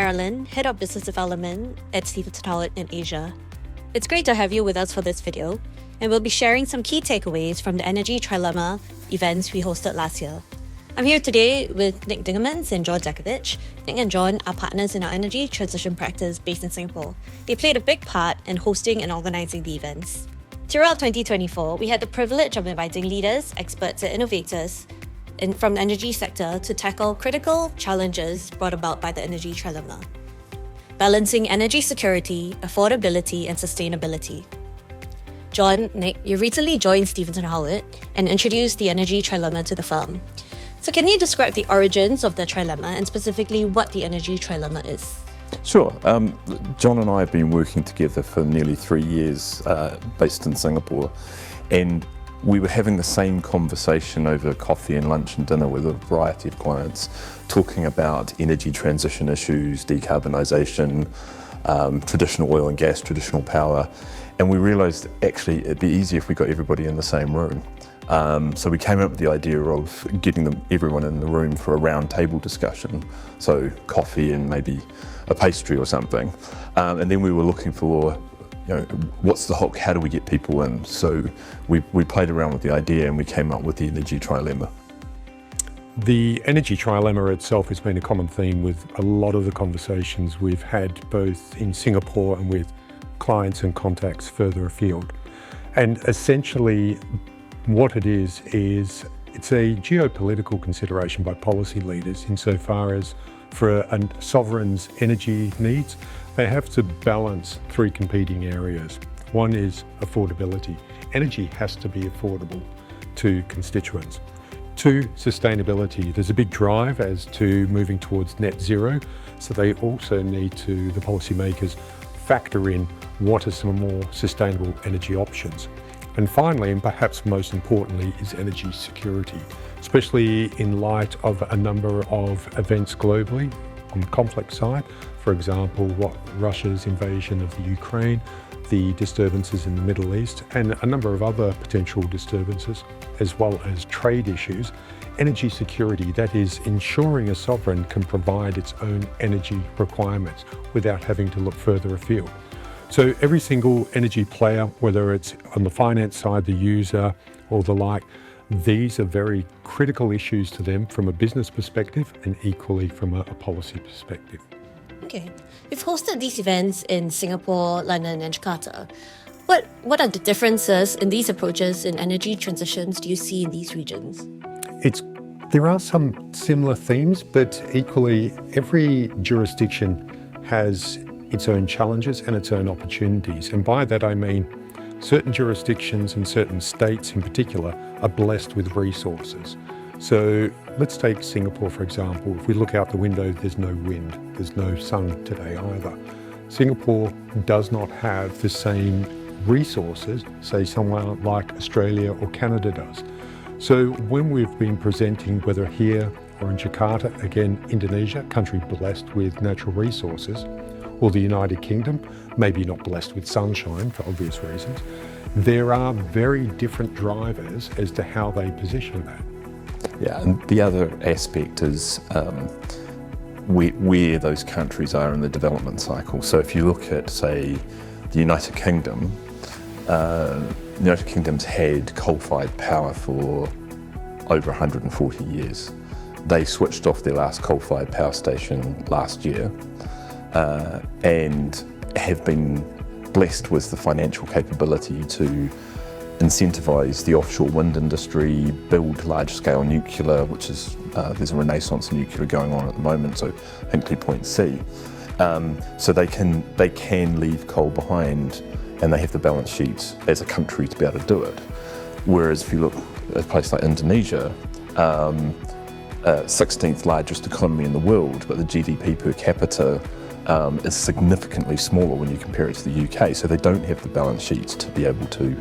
Marilyn, Head of Business Development at Stephenson Howard in Asia. It's great to have you with us for this video, and we'll be sharing some key takeaways from the Energy Trilemma events we hosted last year. I'm here today with Nick Dingemans and John Zadkovich. Nick and John are partners in our energy transition practice based in Singapore. They played a big part in hosting and organizing the events. Throughout 2024, we had the privilege of inviting leaders, experts, and innovators from the energy sector to tackle critical challenges brought about by the Energy Trilemma. Balancing energy security, affordability, and sustainability. John, Nick, you recently joined Stephenson Howard and introduced the Energy Trilemma to the firm. So can you describe the origins of the Trilemma and specifically what the Energy Trilemma is? Sure. John and I have been working together for nearly 3 years based in Singapore, and we were having the same conversation over coffee and lunch and dinner with a variety of clients, talking about energy transition issues, decarbonisation, traditional oil and gas, traditional power, and we realised actually it'd be easier if we got everybody in the same room. So we came up with the idea of getting everyone in the room for a round table discussion, so coffee and maybe a pastry or something, and then we were looking for, what's the hook? How do we get people in? So we played around with the idea and we came up with the Energy Trilemma. The Energy Trilemma itself has been a common theme with a lot of the conversations we've had both in Singapore and with clients and contacts further afield. And essentially what it is it's a geopolitical consideration by policy leaders insofar as for a sovereign's energy needs, they have to balance three competing areas. One is affordability. Energy has to be affordable to constituents. Two, sustainability. There's a big drive as to moving towards net zero, so they also need to, the policymakers, factor in what are some more sustainable energy options. And finally, and perhaps most importantly, is energy security, especially in light of a number of events globally on the conflict side. For example, Russia's invasion of the Ukraine, the disturbances in the Middle East, and a number of other potential disturbances, as well as trade issues. Energy security, that is ensuring a sovereign can provide its own energy requirements without having to look further afield. So every single energy player, whether it's on the finance side, the user, or the like, these are very critical issues to them from a business perspective and equally from a policy perspective. Okay. You've hosted these events in Singapore, London, and Jakarta. What are the differences in these approaches in energy transitions do you see in these regions? There are some similar themes, but equally every jurisdiction has its own challenges and its own opportunities. And by that I mean certain jurisdictions and certain states in particular are blessed with resources. So let's take Singapore, for example. If we look out the window, there's no wind, there's no sun today either. Singapore does not have the same resources, say somewhere like Australia or Canada does. So when we've been presenting, whether here or in Jakarta, again, Indonesia, country blessed with natural resources, or the United Kingdom, maybe not blessed with sunshine for obvious reasons, there are very different drivers as to how they position that. Yeah, and the other aspect is where those countries are in the development cycle. So if you look at, say, the United Kingdom, the United Kingdom's had coal-fired power for over 140 years. They switched off their last coal-fired power station last year, and have been blessed with the financial capability to incentivise the offshore wind industry, build large-scale nuclear, which is, there's a renaissance in nuclear going on at the moment, so Hinkley Point C. So they can leave coal behind, and they have the balance sheets as a country to be able to do it. Whereas if you look at a place like Indonesia, 16th largest economy in the world, but the GDP per capita is significantly smaller when you compare it to the UK, so they don't have the balance sheets to be able to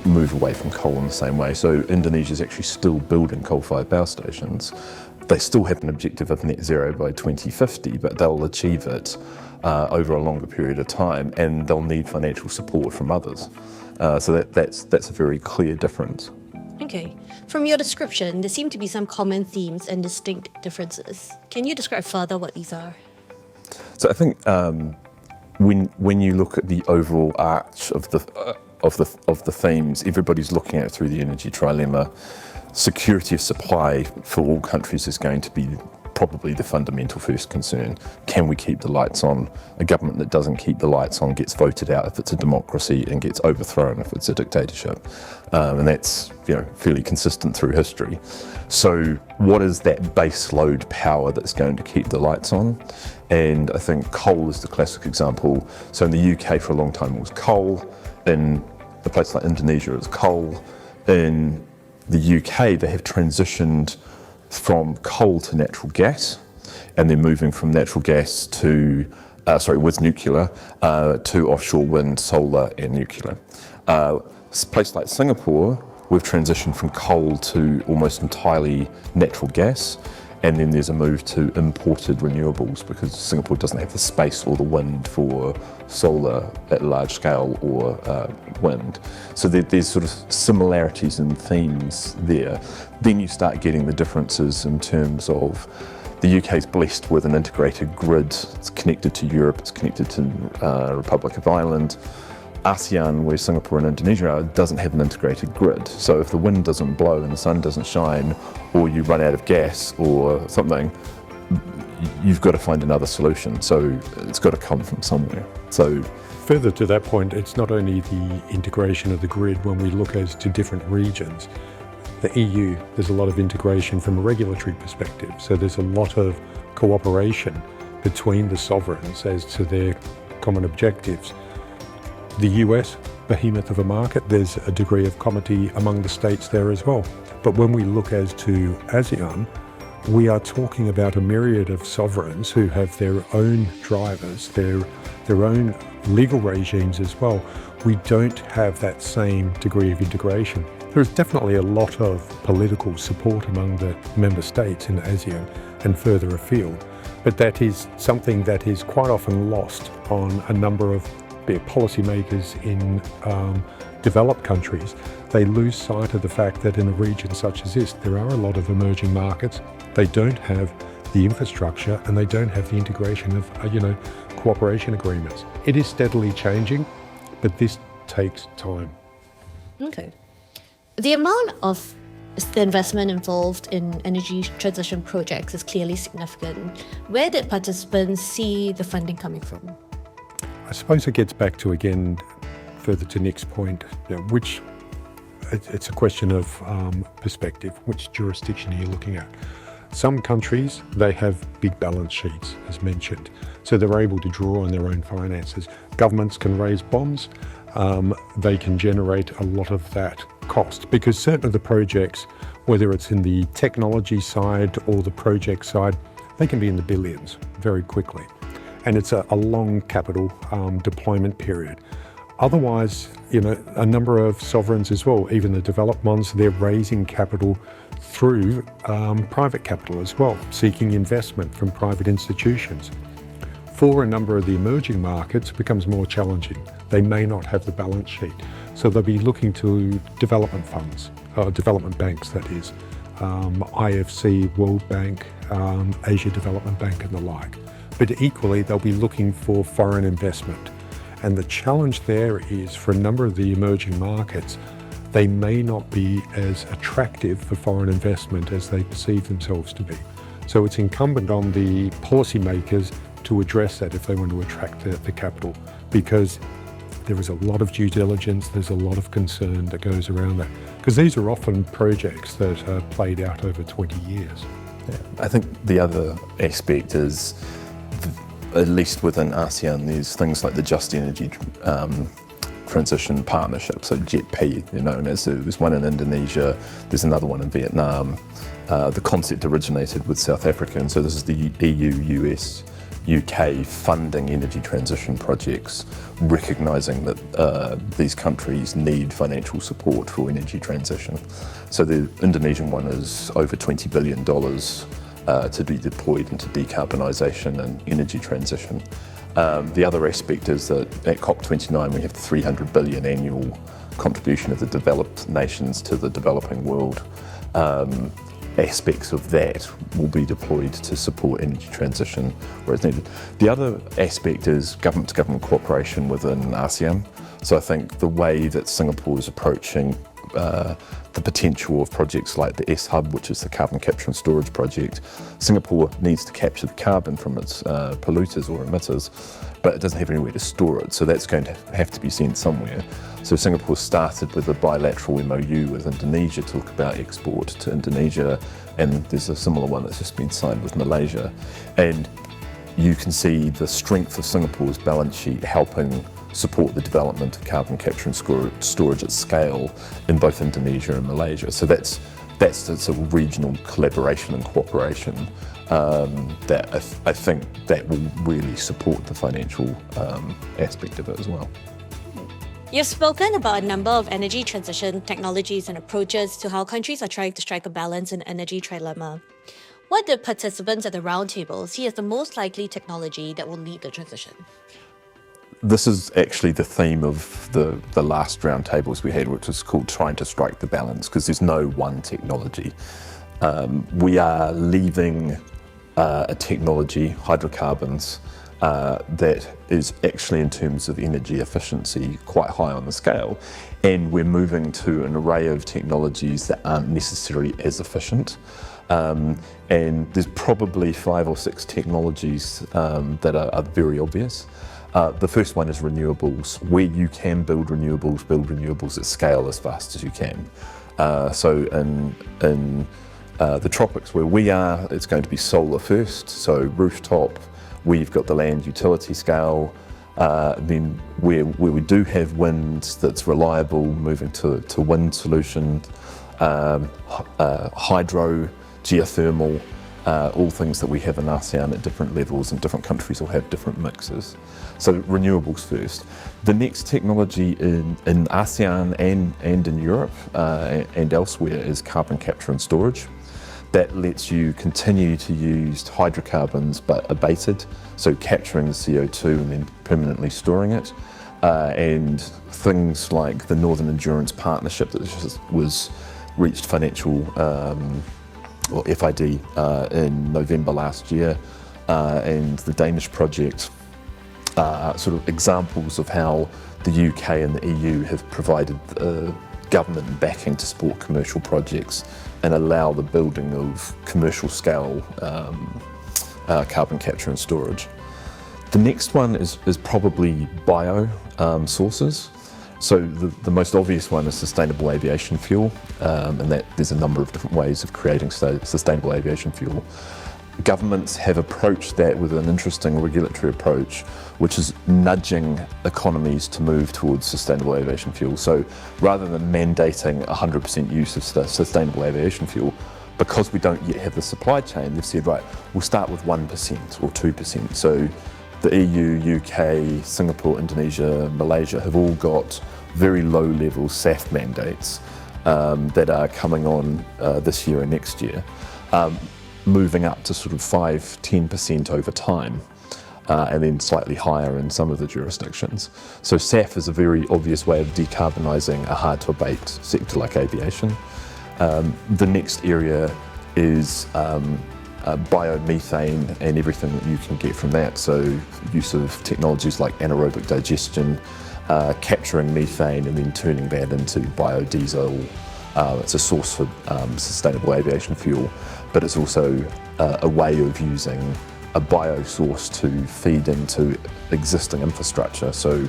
move away from coal in the same way. So Indonesia is actually still building coal-fired power stations. They still have an objective of net zero by 2050, but they'll achieve it over a longer period of time, and they'll need financial support from others. So that's a very clear difference. Okay. From your description, there seem to be some common themes and distinct differences. Can you describe further what these are? So I think when you look at the overall arch of the themes, everybody's looking at it through the energy trilemma. Security of supply for all countries is going to be probably the fundamental first concern. Can we keep the lights on? A government that doesn't keep the lights on gets voted out if it's a democracy and gets overthrown if it's a dictatorship. And that's fairly consistent through history. So what is that base load power that's going to keep the lights on? And I think coal is the classic example. So in the UK for a long time it was coal. In a place like Indonesia it was coal. In the UK they have transitioned from coal to natural gas, and they're moving from natural gas to, with nuclear, to offshore wind, solar and nuclear. A place like Singapore, we've transitioned from coal to almost entirely natural gas, and then there's a move to imported renewables because Singapore doesn't have the space or the wind for solar at large scale or wind. So there's sort of similarities in themes there. Then you start getting the differences in terms of the UK is blessed with an integrated grid. It's connected to Europe, it's connected to Republic of Ireland. ASEAN, where Singapore and Indonesia are, doesn't have an integrated grid. So if the wind doesn't blow and the sun doesn't shine, or you run out of gas or something, you've got to find another solution. So it's got to come from somewhere. So further to that point, it's not only the integration of the grid when we look as to different regions. The EU, there's a lot of integration from a regulatory perspective. So there's a lot of cooperation between the sovereigns as to their common objectives. The US, behemoth of a market, there's a degree of comity among the states there as well. But when we look as to ASEAN, we are talking about a myriad of sovereigns who have their own drivers, their own legal regimes as well. We don't have that same degree of integration. There is definitely a lot of political support among the member states in ASEAN and further afield, but that is something that is quite often lost on a number of policymakers in developed countries. They lose sight of the fact that in a region such as this, there are a lot of emerging markets. They don't have the infrastructure and they don't have the integration of, cooperation agreements. It is steadily changing, but this takes time. Okay. The amount of the investment involved in energy transition projects is clearly significant. Where did participants see the funding coming from? I suppose it gets back to, again, further to Nick's point, it's a question of perspective. Which jurisdiction are you looking at? Some countries, they have big balance sheets, as mentioned, so they're able to draw on their own finances. Governments can raise bonds, they can generate a lot of that cost, because certain of the projects, whether it's in the technology side or the project side, they can be in the billions very quickly. And it's a long capital deployment period. Otherwise, a number of sovereigns as well, even the developed ones, they're raising capital through private capital as well, seeking investment from private institutions. For a number of the emerging markets, it becomes more challenging. They may not have the balance sheet, so they'll be looking to development funds, development banks that is, IFC, World Bank, Asia Development Bank and the like. But equally, they'll be looking for foreign investment. And the challenge there is, for a number of the emerging markets, they may not be as attractive for foreign investment as they perceive themselves to be. So it's incumbent on the policymakers to address that if they want to attract the capital, because there is a lot of due diligence, there's a lot of concern that goes around that. Because these are often projects that are played out over 20 years. Yeah. I think the other aspect is, at least within ASEAN, there's things like the Just Energy Transition Partnership, so JETP, they're known as. There's one in Indonesia, there's another one in Vietnam. The concept originated with South Africa, and so this is the EU, US, UK funding energy transition projects, recognising that these countries need financial support for energy transition. So the Indonesian one is over $20 billion to be deployed into decarbonisation and energy transition. The other aspect is that at COP29 we have the $300 billion annual contribution of the developed nations to the developing world. aspects of that will be deployed to support energy transition where it's needed. The other aspect is government-to-government cooperation within ASEAN. So I think the way that Singapore is approaching the potential of projects like the S-Hub, which is the carbon capture and storage project. Singapore needs to capture the carbon from its polluters or emitters, but it doesn't have anywhere to store it, so that's going to have to be sent somewhere. So Singapore started with a bilateral MOU with Indonesia to talk about export to Indonesia, and there's a similar one that's just been signed with Malaysia. And you can see the strength of Singapore's balance sheet helping support the development of carbon capture and storage at scale in both Indonesia and Malaysia. So that's a sort of regional collaboration and cooperation that I think that will really support the financial aspect of it as well. You've spoken about a number of energy transition technologies and approaches to how countries are trying to strike a balance in Energy Trilemma. What do participants at the roundtable see as the most likely technology that will lead the transition? This is actually the theme of the last roundtables we had, which was called Trying to Strike the Balance, because there's no one technology. We are leaving a technology, hydrocarbons, that is actually in terms of energy efficiency quite high on the scale, and we're moving to an array of technologies that aren't necessarily as efficient. And there's probably 5 or 6 technologies that are very obvious. The first one is renewables. Where you can build renewables at scale as fast as you can. So in the tropics where we are, it's going to be solar first, so rooftop. We've got the land utility scale. Then where we do have wind that's reliable, moving to wind solution, hydro, geothermal, all things that we have in ASEAN at different levels, and different countries will have different mixes. So renewables first. The next technology in ASEAN and in Europe and elsewhere is carbon capture and storage. That lets you continue to use hydrocarbons but abated, so capturing the CO2 and then permanently storing it. And things like the Northern Endurance Partnership that was reached financial or FID in November last year, and the Danish project are sort of examples of how the UK and the EU have provided government backing to support commercial projects and allow the building of commercial scale carbon capture and storage. The next one is probably bio sources. So the most obvious one is sustainable aviation fuel, and that there's a number of different ways of creating sustainable aviation fuel. Governments have approached that with an interesting regulatory approach, which is nudging economies to move towards sustainable aviation fuel. So rather than mandating 100% use of sustainable aviation fuel, because we don't yet have the supply chain, they've said, right, we'll start with 1% or 2%. So the EU, UK, Singapore, Indonesia, Malaysia have all got very low-level SAF mandates that are coming on this year and next year, moving up to sort of 5-10% over time, and then slightly higher in some of the jurisdictions. So SAF is a very obvious way of decarbonising a hard-to-abate sector like aviation. The next area is biomethane and everything that you can get from that. So use of technologies like anaerobic digestion, capturing methane and then turning that into biodiesel. It's a source for sustainable aviation fuel, but it's also a way of using a biosource to feed into existing infrastructure. So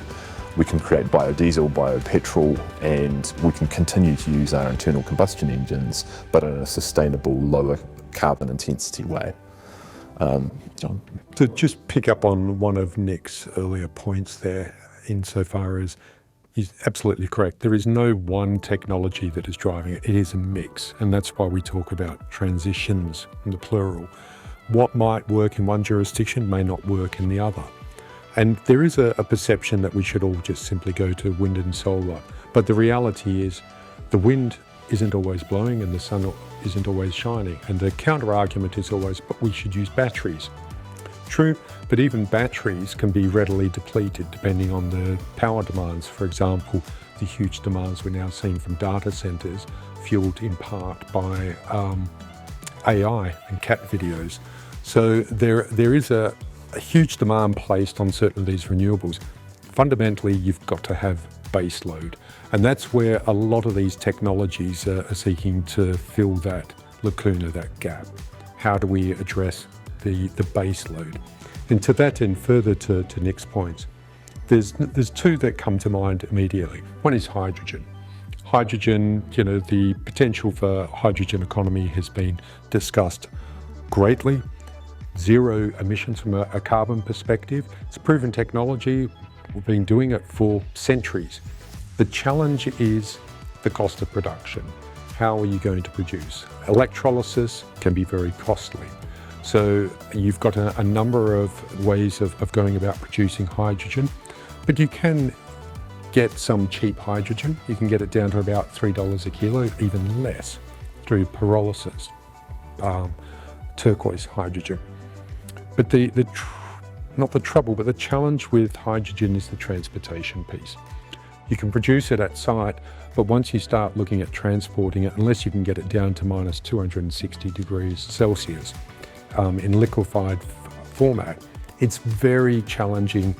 we can create biodiesel, biopetrol, and we can continue to use our internal combustion engines, but in a sustainable, lower carbon intensity way. John? To just pick up on one of Nick's earlier points there, insofar as he's absolutely correct. There is no one technology that is driving it. It is a mix, and that's why we talk about transitions in the plural. What might work in one jurisdiction may not work in the other. And there is a perception that we should all just simply go to wind and solar. But the reality is the wind isn't always blowing and the sun isn't always shining. And the counter argument is always, but we should use batteries. True, but even batteries can be readily depleted depending on the power demands. For example, the huge demands we're now seeing from data centres, fuelled in part by AI and cat videos. So there is a huge demand placed on certain of these renewables. Fundamentally, you've got to have base load. And that's where a lot of these technologies are seeking to fill that lacuna, that gap. How do we address the base load? And to that end, further to Nick's points, there's two that come to mind immediately. One is hydrogen. Hydrogen, the potential for hydrogen economy has been discussed greatly. Zero emissions from a carbon perspective. It's proven technology. We've been doing it for centuries. The challenge is the cost of production. How are you going to produce? Electrolysis can be very costly. So you've got a number of ways of going about producing hydrogen, but you can get some cheap hydrogen. You can get it down to about $3 a kilo, even less, through pyrolysis, turquoise hydrogen. But not the trouble, but the challenge with hydrogen is the transportation piece. You can produce it at site, but once you start looking at transporting it, unless you can get it down to minus 260 degrees Celsius in liquefied format, it's very challenging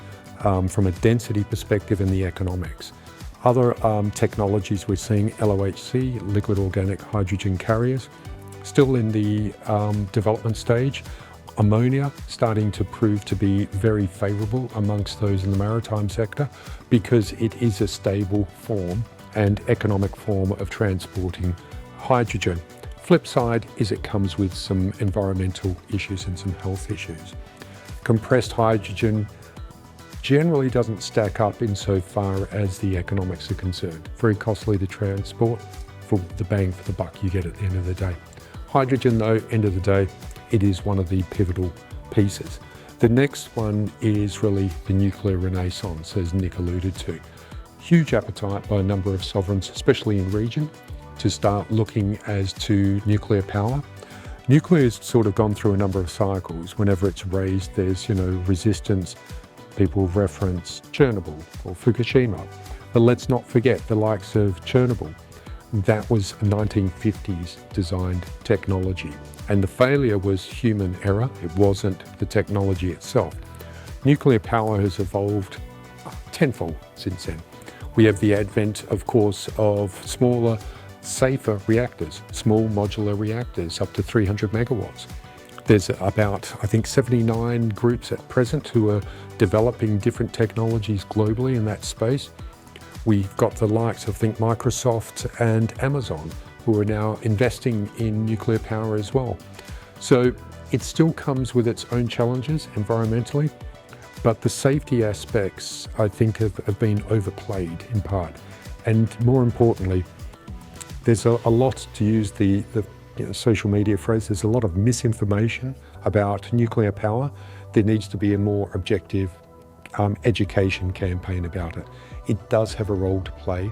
from a density perspective and the economics. Other technologies we're seeing, LOHC, liquid organic hydrogen carriers, still in the development stage. Ammonia starting to prove to be very favourable amongst those in the maritime sector because it is a stable form and economic form of transporting hydrogen. Flip side is it comes with some environmental issues and some health issues. Compressed hydrogen generally doesn't stack up insofar as the economics are concerned. Very costly to transport for the bang for the buck you get at the end of the day. Hydrogen though, end of the day, it is one of the pivotal pieces. The next one is really the nuclear renaissance, as Nick alluded to. Huge appetite by a number of sovereigns, especially in region, to start looking as to nuclear power. Nuclear has sort of gone through a number of cycles. Whenever it's raised, there's resistance. People reference Chernobyl or Fukushima. But let's not forget the likes of Chernobyl. That was a 1950s designed technology. And the failure was human error. It wasn't the technology itself. Nuclear power has evolved tenfold since then. We have the advent, of course, of smaller, safer reactors, small modular reactors up to 300 megawatts. There's about, I think, 79 groups at present who are developing different technologies globally in that space. We've got the likes of, think, Microsoft and Amazon, who are now investing in nuclear power as well. So it still comes with its own challenges environmentally, but the safety aspects, I think, have been overplayed in part. And more importantly, there's a lot, to use the social media phrase, there's a lot of misinformation about nuclear power. There needs to be a more objective education campaign about it. It does have a role to play.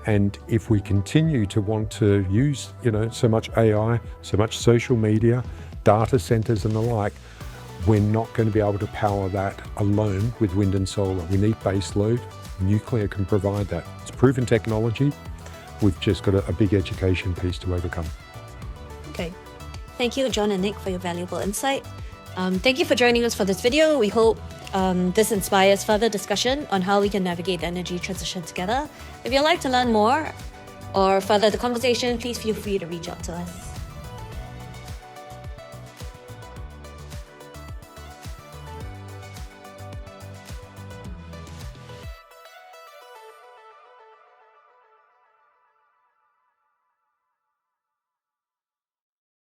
And if we continue to want to use, so much AI, so much social media, data centers and the like, we're not going to be able to power that alone with wind and solar. We need base load. Nuclear can provide that. It's proven technology. We've just got a big education piece to overcome. Okay. Thank you, John and Nick, for your valuable insight. Thank you for joining us for this video. We hope this inspires further discussion on how we can navigate the energy transition together. If you'd like to learn more or further the conversation, please feel free to reach out to us.